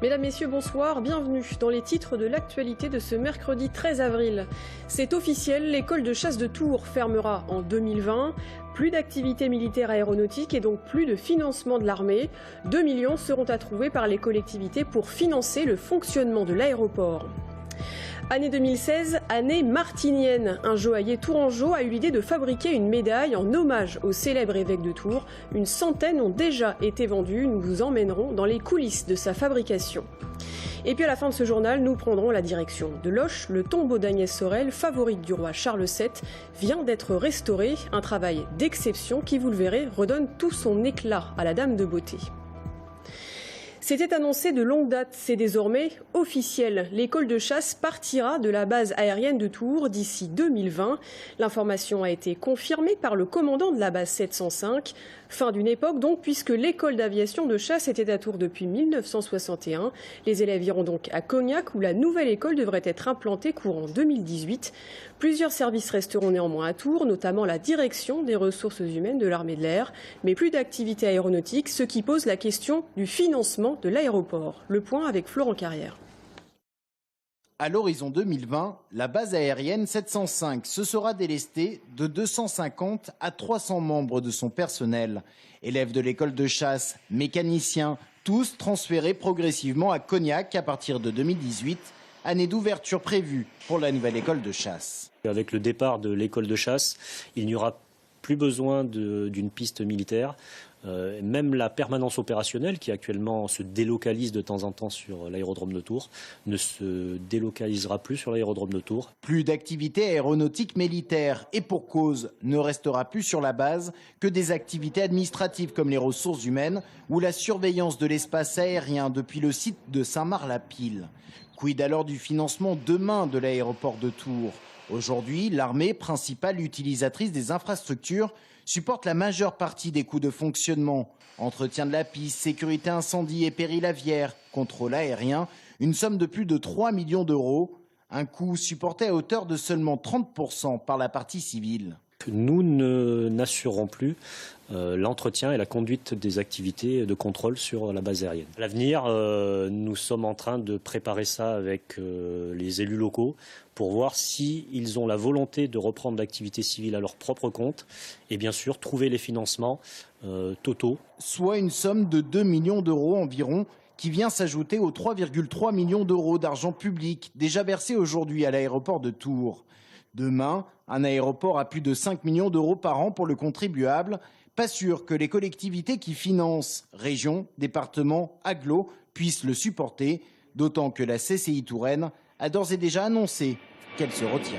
Mesdames, Messieurs, bonsoir, bienvenue dans les titres de l'actualité de ce mercredi 13 avril. C'est officiel, l'école de chasse de Tours fermera en 2020. Plus d'activités militaires aéronautiques et donc plus de financement de l'armée. 2 millions seront à trouver par les collectivités pour financer le fonctionnement de l'aéroport. Année 2016, année martinienne. Un joaillier tourangeau a eu l'idée de fabriquer une médaille en hommage au célèbre évêque de Tours. Une centaine ont déjà été vendues. Nous vous emmènerons dans les coulisses de sa fabrication. Et puis à la fin de ce journal, nous prendrons la direction de Loches. Le tombeau d'Agnès Sorel, favorite du roi Charles VII, vient d'être restauré. Un travail d'exception qui, vous le verrez, redonne tout son éclat à la Dame de Beauté. C'était annoncé de longue date, c'est désormais officiel. L'école de chasse partira de la base aérienne de Tours d'ici 2020. L'information a été confirmée par le commandant de la base 705. Fin d'une époque donc, puisque l'école d'aviation de chasse était à Tours depuis 1961. Les élèves iront donc à Cognac, où la nouvelle école devrait être implantée courant 2018. Plusieurs services resteront néanmoins à Tours, notamment la direction des ressources humaines de l'armée de l'air, mais plus d'activités aéronautiques, ce qui pose la question du financement de l'aéroport. Le point avec Florent Carrière. À l'horizon 2020, la base aérienne 705 se sera délestée de 250 à 300 membres de son personnel. Élèves de l'école de chasse, mécaniciens, tous transférés progressivement à Cognac à partir de 2018, année d'ouverture prévue pour la nouvelle école de chasse. Avec le départ de l'école de chasse, il n'y aura plus besoin d'une piste militaire. Même la permanence opérationnelle, qui actuellement se délocalise de temps en temps sur l'aérodrome de Tours, ne se délocalisera plus sur l'aérodrome de Tours. Plus d'activités aéronautiques militaires et pour cause, ne restera plus sur la base que des activités administratives comme les ressources humaines ou la surveillance de l'espace aérien depuis le site de Saint-Marc-la-Pile. Quid alors du financement demain de l'aéroport de Tours? Aujourd'hui, l'armée, principale utilisatrice des infrastructures, supporte la majeure partie des coûts de fonctionnement. Entretien de la piste, sécurité incendie et péril aviaire, contrôle aérien, une somme de plus de 3 millions d'euros, un coût supporté à hauteur de seulement 30% par la partie civile. Nous n'assurerons plus l'entretien et la conduite des activités de contrôle sur la base aérienne. À l'avenir, nous sommes en train de préparer ça avec les élus locaux pour voir s'ils ont la volonté de reprendre l'activité civile à leur propre compte et bien sûr trouver les financements totaux. Soit une somme de 2 millions d'euros environ qui vient s'ajouter aux 3,3 millions d'euros d'argent public déjà versés aujourd'hui à l'aéroport de Tours. Demain, un aéroport à plus de 5 millions d'euros par an pour le contribuable. Pas sûr que les collectivités qui financent, régions, départements, agglos, puissent le supporter, d'autant que la CCI Touraine a d'ores et déjà annoncé qu'elle se retirait.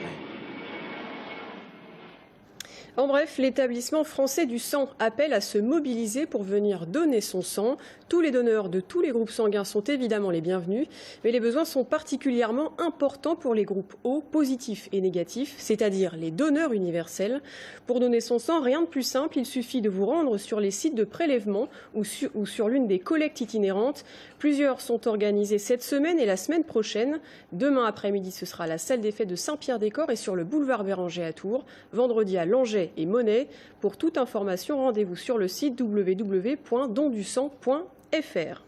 En bref, l'établissement français du sang appelle à se mobiliser pour venir donner son sang. Tous les donneurs de tous les groupes sanguins sont évidemment les bienvenus, mais les besoins sont particulièrement importants pour les groupes O, positifs et négatifs, c'est-à-dire les donneurs universels. Pour donner son sang, rien de plus simple, il suffit de vous rendre sur les sites de prélèvement ou sur l'une des collectes itinérantes. Plusieurs sont organisés cette semaine et la semaine prochaine. Demain après-midi, ce sera à la salle des fêtes de Saint-Pierre-des-Corps et sur le boulevard Béranger à Tours. Vendredi à Langeais et Monet. Pour toute information, rendez-vous sur le site www.dondusang.fr.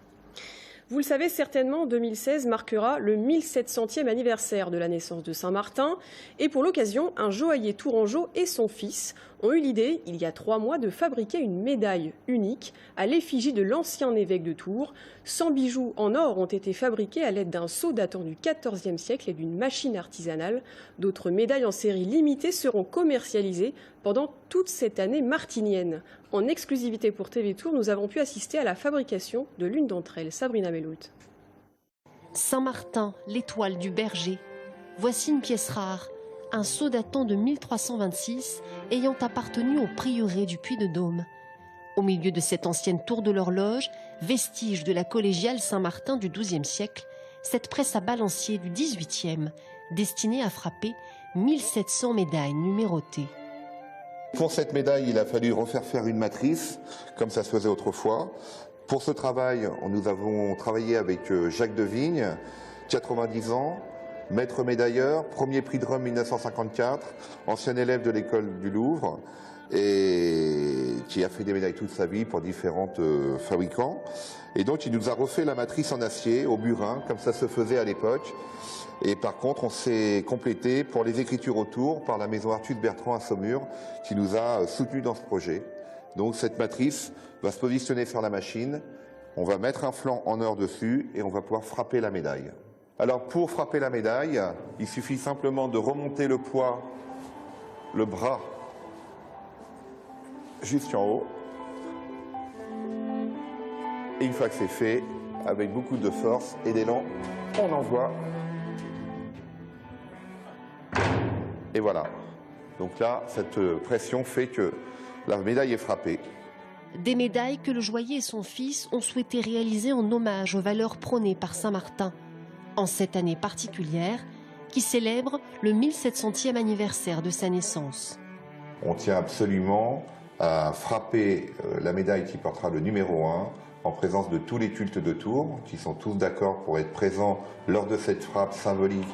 Vous le savez certainement, 2016 marquera le 1700e anniversaire de la naissance de Saint-Martin. Et pour l'occasion, un joaillier tourangeau et son fils ont eu l'idée, il y a 3 mois, de fabriquer une médaille unique à l'effigie de l'ancien évêque de Tours. 100 bijoux en or ont été fabriqués à l'aide d'un sceau datant du XIVe siècle et d'une machine artisanale. D'autres médailles en série limitée seront commercialisées pendant toute cette année martinienne. En exclusivité pour TV Tours, nous avons pu assister à la fabrication de l'une d'entre elles. Sabrina Melloult. Saint-Martin, l'étoile du berger. Voici une pièce rare, un sceau datant de 1326 ayant appartenu au prieuré du Puy-de-Dôme. Au milieu de cette ancienne tour de l'horloge, vestige de la collégiale Saint-Martin du XIIe siècle, cette presse à balancier du XVIIIe, destinée à frapper 1700 médailles numérotées. Pour cette médaille, il a fallu refaire faire une matrice, comme ça se faisait autrefois. Pour ce travail, nous avons travaillé avec Jacques Devigne, 90 ans, maître médailleur, premier prix de Rome 1954, ancien élève de l'école du Louvre. et qui a fait des médailles toute sa vie pour différents fabricants. Et donc il nous a refait la matrice en acier au burin, comme ça se faisait à l'époque. Et par contre, on s'est complété pour les écritures autour par la maison Arthus Bertrand à Saumur, qui nous a soutenus dans ce projet. Donc cette matrice va se positionner sur la machine, on va mettre un flanc en or dessus et on va pouvoir frapper la médaille. Alors pour frapper la médaille, il suffit simplement de remonter le poids, le bras, jusqu'en haut. Et une fois que c'est fait, avec beaucoup de force et d'élan, on envoie. Et voilà. Donc là, cette pression fait que la médaille est frappée. Des médailles que le joaillier et son fils ont souhaité réaliser en hommage aux valeurs prônées par Saint-Martin, en cette année particulière qui célèbre le 1700e anniversaire de sa naissance. On tient absolument à frapper la médaille qui portera le numéro 1 en présence de tous les cultes de Tours, qui sont tous d'accord pour être présents lors de cette frappe symbolique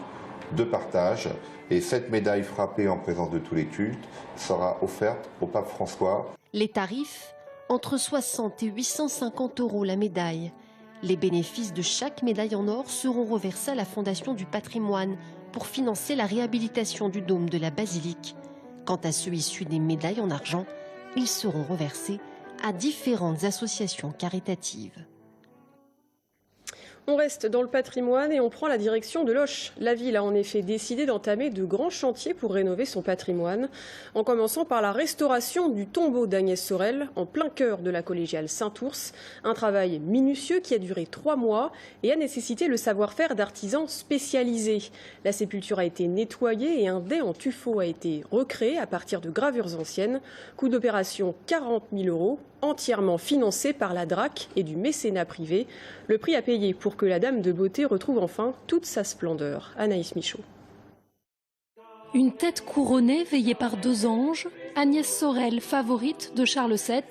de partage. Et cette médaille frappée en présence de tous les cultes sera offerte au pape François. Les tarifs, entre 60 et 850 € la médaille. Les bénéfices de chaque médaille en or seront reversés à la Fondation du patrimoine pour financer la réhabilitation du dôme de la basilique. Quant à ceux issus des médailles en argent, ils seront reversés à différentes associations caritatives. On reste dans le patrimoine et on prend la direction de Loches. La ville a en effet décidé d'entamer de grands chantiers pour rénover son patrimoine, en commençant par la restauration du tombeau d'Agnès Sorel, en plein cœur de la collégiale Saint-Ours. Un travail minutieux qui a duré 3 mois et a nécessité le savoir-faire d'artisans spécialisés. La sépulture a été nettoyée et un dais en tuffeau a été recréé à partir de gravures anciennes. Coût d'opération 40 000 €, entièrement financé par la DRAC et du mécénat privé. Le prix à payer pour que la Dame de Beauté retrouve enfin toute sa splendeur. Anaïs Michaud. Une tête couronnée veillée par 2 anges, Agnès Sorel, favorite de Charles VII,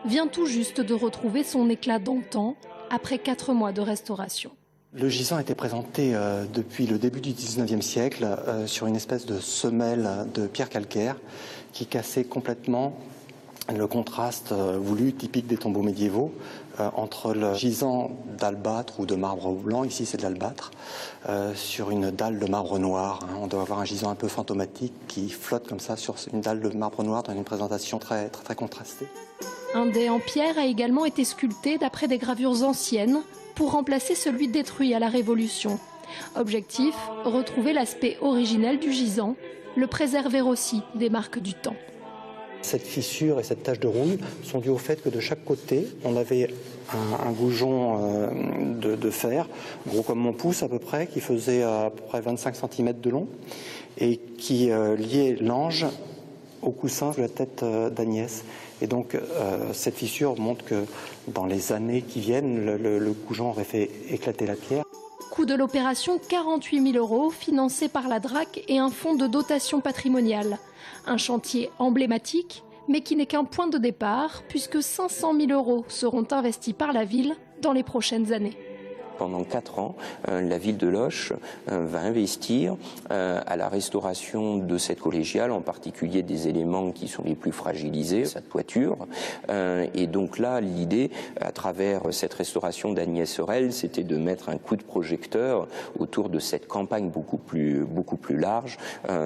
vient tout juste de retrouver son éclat d'antan après 4 mois de restauration. Le gisant était présenté depuis le début du 19e siècle sur une espèce de semelle de pierre calcaire qui cassait complètement le contraste voulu, typique des tombeaux médiévaux, entre le gisant d'albâtre ou de marbre blanc, ici c'est de l'albâtre, sur une dalle de marbre noir. On doit avoir un gisant un peu fantomatique qui flotte comme ça sur une dalle de marbre noir dans une présentation très contrastée. Un dais en pierre a également été sculpté d'après des gravures anciennes pour remplacer celui détruit à la Révolution. Objectif, retrouver l'aspect originel du gisant, le préserver aussi des marques du temps. Cette fissure et cette tache de rouille sont dues au fait que de chaque côté, on avait un goujon de fer, gros comme mon pouce à peu près, qui faisait à peu près 25 cm de long et qui liait l'ange au coussin de la tête d'Agnès. Et donc cette fissure montre que dans les années qui viennent, le goujon aurait fait éclater la pierre. Coût de l'opération 48 000 €, financé par la DRAC et un fonds de dotation patrimoniale. Un chantier emblématique, mais qui n'est qu'un point de départ, puisque 500 000 € seront investis par la ville dans les prochaines années. Pendant 4 ans, la ville de Loches va investir à la restauration de cette collégiale, en particulier des éléments qui sont les plus fragilisés, sa toiture. Et donc là, l'idée, à travers cette restauration d'Agnès Sorel, c'était de mettre un coup de projecteur autour de cette campagne beaucoup plus large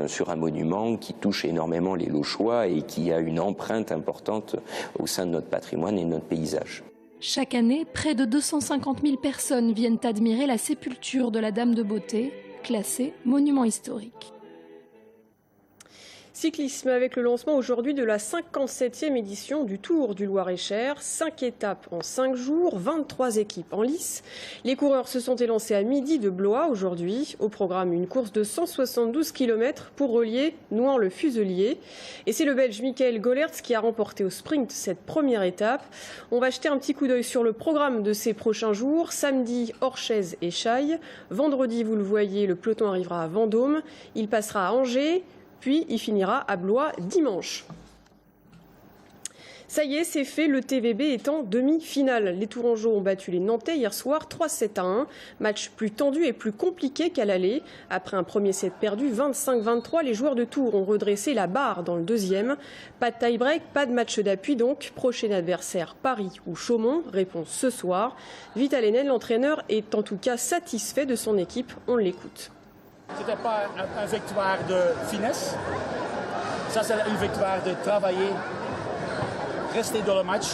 sur un monument qui touche énormément les Lochois et qui a une empreinte importante au sein de notre patrimoine et de notre paysage. Chaque année, près de 250 000 personnes viennent admirer la sépulture de la Dame de Beauté, classée monument historique. Cyclisme avec le lancement aujourd'hui de la 57e édition du Tour du Loir-et-Cher. 5 étapes en 5 jours, 23 équipes en lice. Les coureurs se sont élancés à midi de Blois aujourd'hui. Au programme, une course de 172 km pour relier Nouan-le-Fuselier. Et c'est le Belge Michael Gollertz qui a remporté au sprint cette première étape. On va jeter un petit coup d'œil sur le programme de ces prochains jours. Samedi, Orchez et Chailles. Vendredi, vous le voyez, le peloton arrivera à Vendôme. Il passera à Angers. Puis il finira à Blois dimanche. Ça y est, c'est fait, le TVB est en demi-finale. Les Tourangeaux ont battu les Nantais hier soir 3-7-1. Match plus tendu et plus compliqué qu'à l'aller. Après un premier set perdu 25-23, les joueurs de Tours ont redressé la barre dans le deuxième. Pas de tie-break, pas de match d'appui donc. Prochain adversaire, Paris ou Chaumont. Réponse ce soir. Vital Hénel, l'entraîneur, est en tout cas satisfait de son équipe. On l'écoute. Ce n'était pas une victoire de finesse. Ça, c'est une victoire de travailler. Rester dans le match,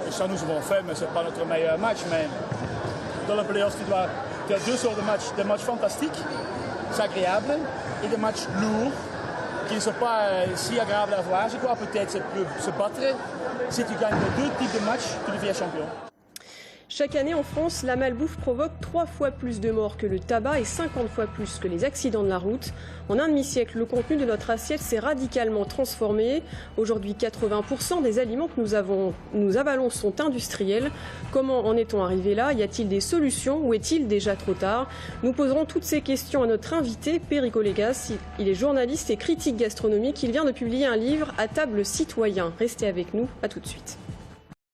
et ça nous avons fait, mais ce n'est pas notre meilleur match. Mais dans le playoff, tu as deux sortes de matchs. Des matchs fantastiques, c'est agréable, et des matchs lourds, qui ne sont pas si agréables à voir. Je crois peut-être se battre. Si tu gagnes les deux types de matchs, tu deviens champion. Chaque année en France, la malbouffe provoque 3 fois plus de morts que le tabac et 50 fois plus que les accidents de la route. En un demi-siècle, le contenu de notre assiette s'est radicalement transformé. Aujourd'hui, 80% des aliments que nous avalons sont industriels. Comment en est-on arrivé là? Y a-t-il des solutions ou est-il déjà trop tard? Nous poserons toutes ces questions à notre invité, Perico Légas. Il est journaliste et critique gastronomique. Il vient de publier un livre, À table citoyen. Restez avec nous, à tout de suite.